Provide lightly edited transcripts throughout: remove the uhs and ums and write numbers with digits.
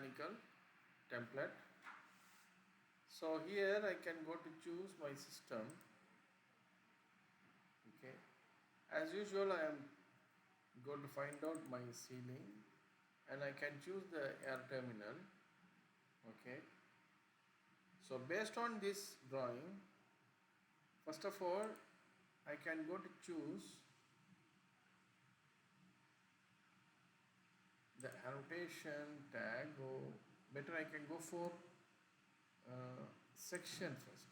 mechanical template. So here I can go to choose my system. Okay, as usual I am going to find out my ceiling and I can choose the air terminal. Okay, so based on this drawing, first of all I can go to choose the annotation tag, or better I can go for section first.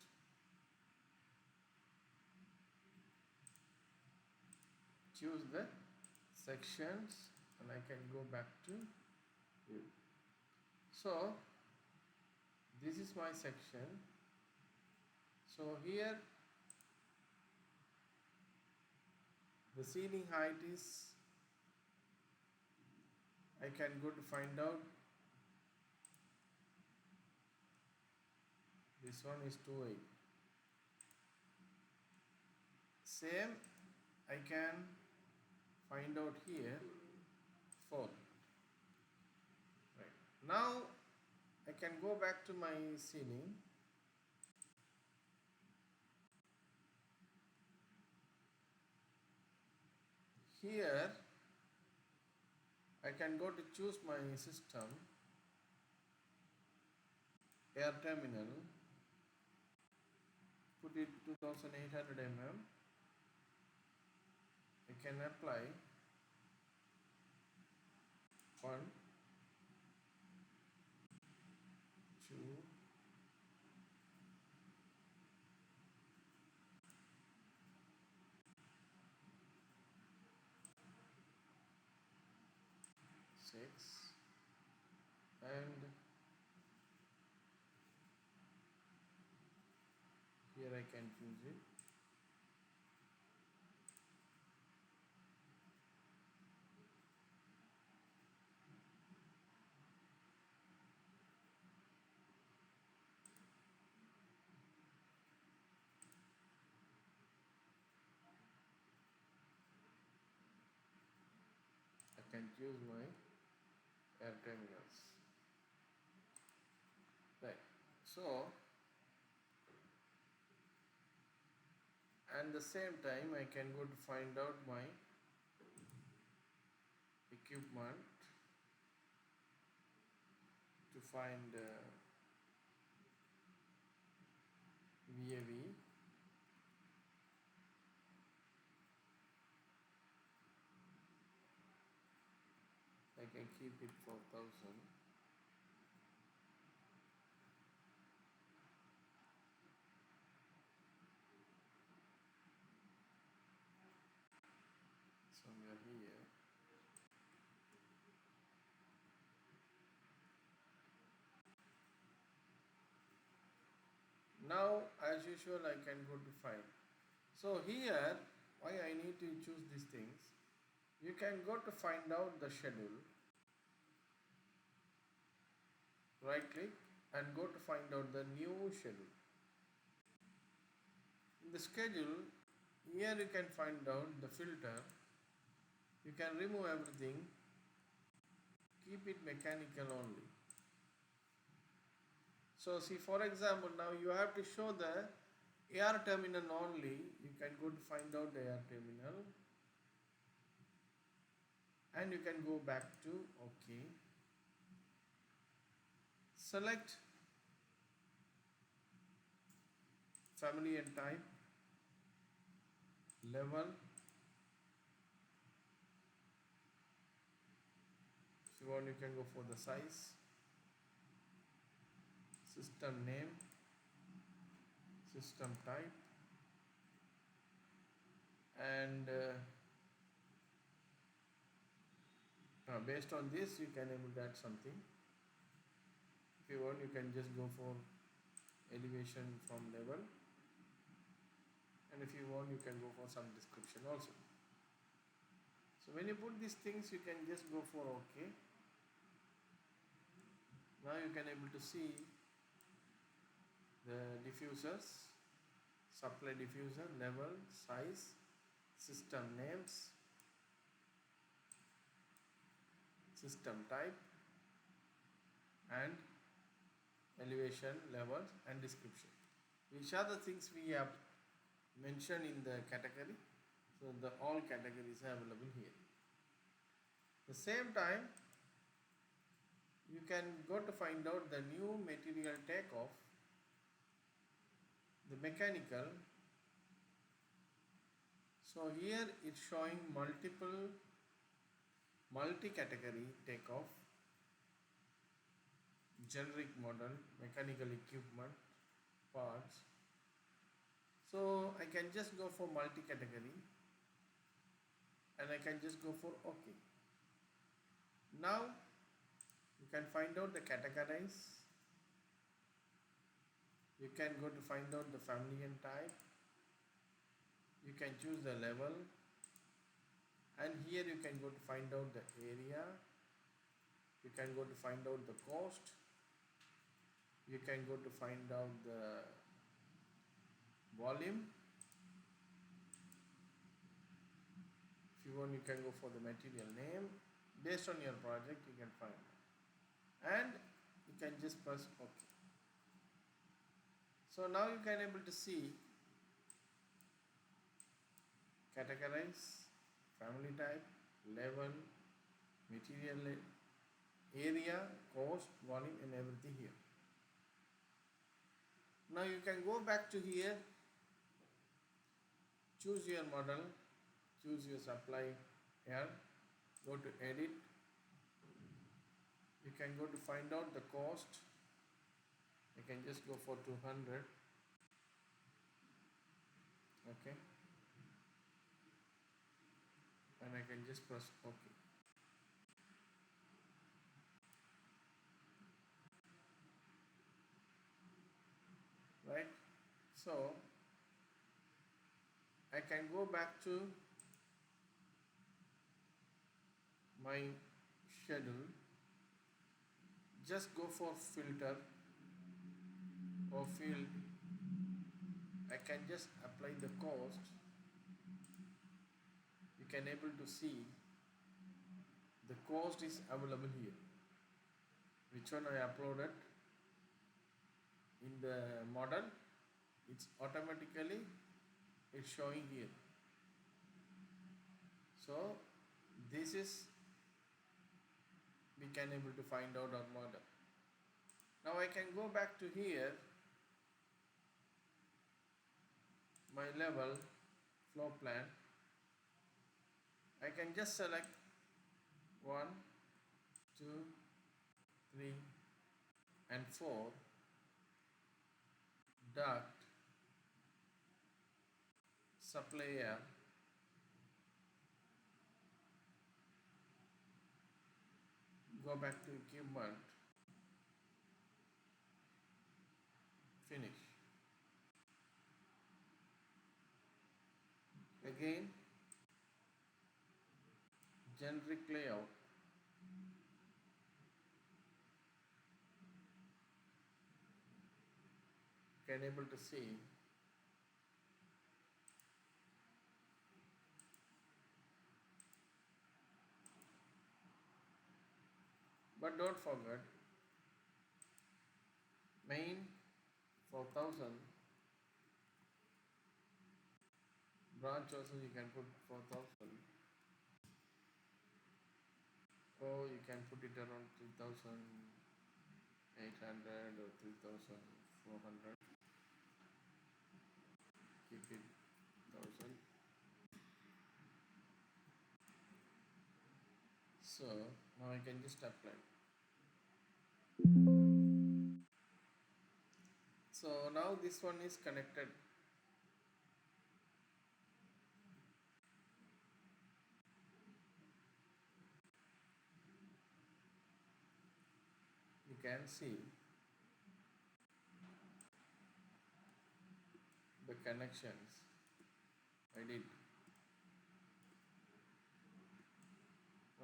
Choose the sections and I can go back to view. So this is my section. So here the ceiling height is, I can go to find out, this one is 2.8. Same I can find out here 4. Right. Now I can go back to my ceiling. Here I can go to choose my system, air terminal, put it 2800 mm. I can apply 1, 2, 6, and here I can choose it. I can choose my air terminals. Right. So, and the same time I can go to find out my equipment to find VAV. I can keep it 4000. Somewhere here. Now as usual I can go to file. So here why I need to choose these things, you can go to find out the schedule, right click and go to find out the new schedule. In the schedule here you can find out the filter, you can remove everything, keep it mechanical only. So see, for example, now you have to show the air terminal only, you can go to find out the air terminal and you can go back to OK. Select family and type, level, if you want you can go for the size, system name, system type, and based on this you can able to add something. If you want you can just go for elevation from level, and if you want you can go for some description also. So when you put these things you can just go for OK. Now you can able to see the diffusers, supply diffuser, level, size, system names, system type, and elevation, levels and description. Which are the things we have mentioned in the category. So the all categories are available here. The same time you can go to find out the new material takeoff, the mechanical. So here it's showing multi-category takeoff, generic model, mechanical equipment, parts. So I can just go for multi-category and I can just go for OK. Now you can find out the categorize. You can go to find out the family and type. You can choose the level, and here you can go to find out the area. You can go to find out the cost. You can go to find out the volume. If you want, you can go for the material name. Based on your project, you can find it. And you can just press OK. So now you can able to see categorize, family type, level, material area, cost, volume and everything here. Now you can go back to here, choose your model, choose your supply here, go to edit. You can go to find out the cost. You can just go for 200. Okay, and I can just press OK. Right, so I can go back to my schedule, just go for filter or field. I can just apply the cost. You can able to see the cost is available here, which one I uploaded in the model. It's automatically it's showing here. So this is we can able to find out our model. Now I can go back to here, my level floor plan. I can just select 1, 2, 3 and 4 duct, supplier, go back to equipment, finish. Again, generic layout. Can able to see but don't forget main 4000, branch also you can put 4000, or you can put it around 3800 or 3400. Keep it 1000. So now I can just apply. So now this one is connected. You can see the connections I did.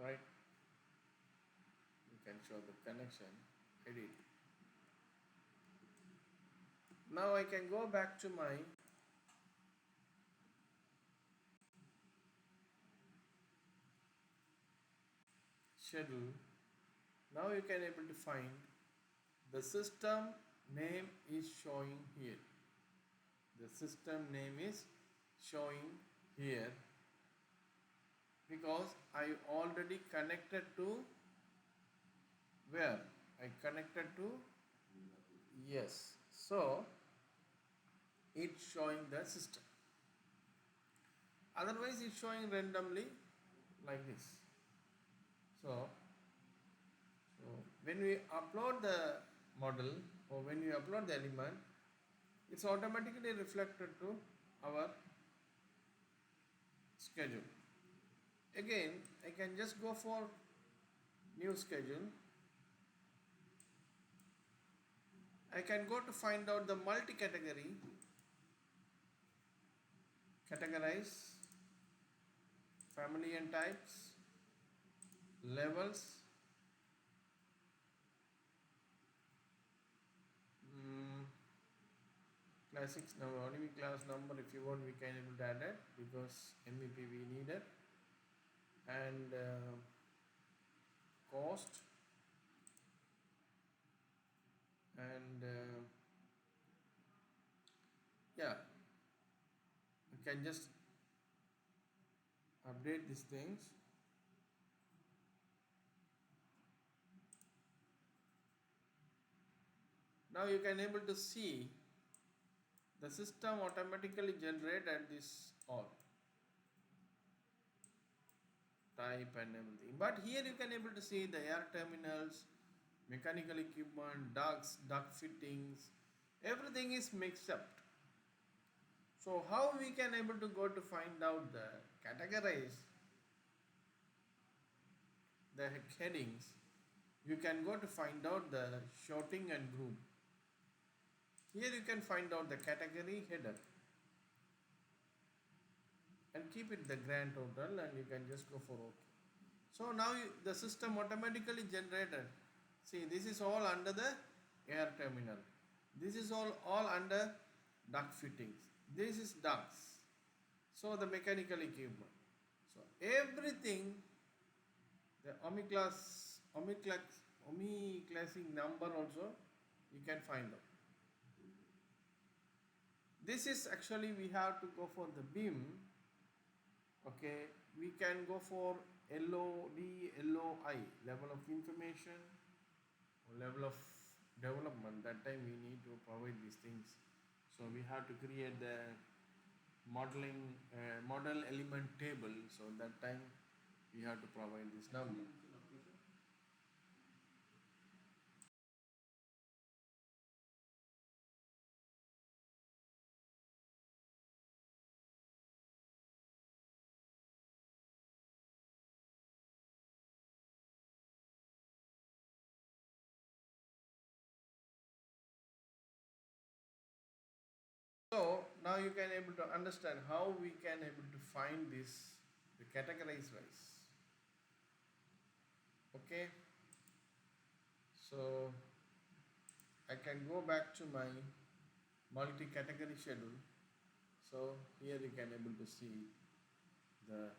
Right? You can show the connection I did. Now I can go back to my schedule. Now you can able to find the system name is showing here. The system name is showing here because I already connected to where? I connected to yes. So it's showing the system. Otherwise it's showing randomly like this. So when we upload the model or when we upload the element, it's automatically reflected to our schedule. Again, I can just go for new schedule. I can go to find out the multi-category, categorize, family and types, levels, classics number, only class number. If you want, we can able to add it because MEP we need it, and cost, and yeah, you can just update these things. Now you can able to see the system automatically generated this all type and everything. But here you can able to see the air terminals, mechanical equipment, ducts, duct fittings, everything is mixed up. So how we can able to go to find out the categorize the headings? You can go to find out the sorting and group. Here you can find out the category header and keep it the grand total, and you can just go for OK. So now the system automatically generated. See, this is all under the air terminal. This is all under duct fittings. This is ducts. So the mechanical equipment. So everything, the classing number also you can find out. This is actually we have to go for the BIM. Okay, we can go for LOI, level of information, or level of development. That time we need to provide these things. So we have to create the modeling model element table. So that time we have to provide this number. So now you can able to understand how we can able to find this, the categorize wise. Okay, so I can go back to my multi-category schedule. So here you can able to see the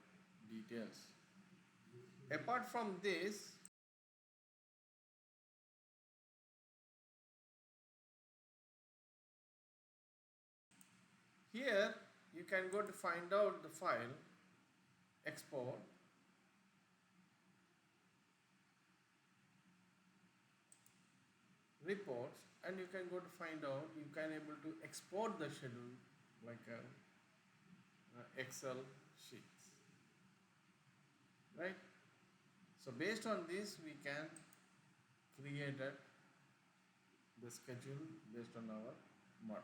details. Apart from this, here you can go to find out the file, export, reports, and you can go to find out, you can able to export the schedule like a Excel sheets, right? So based on this we can create the schedule based on our model.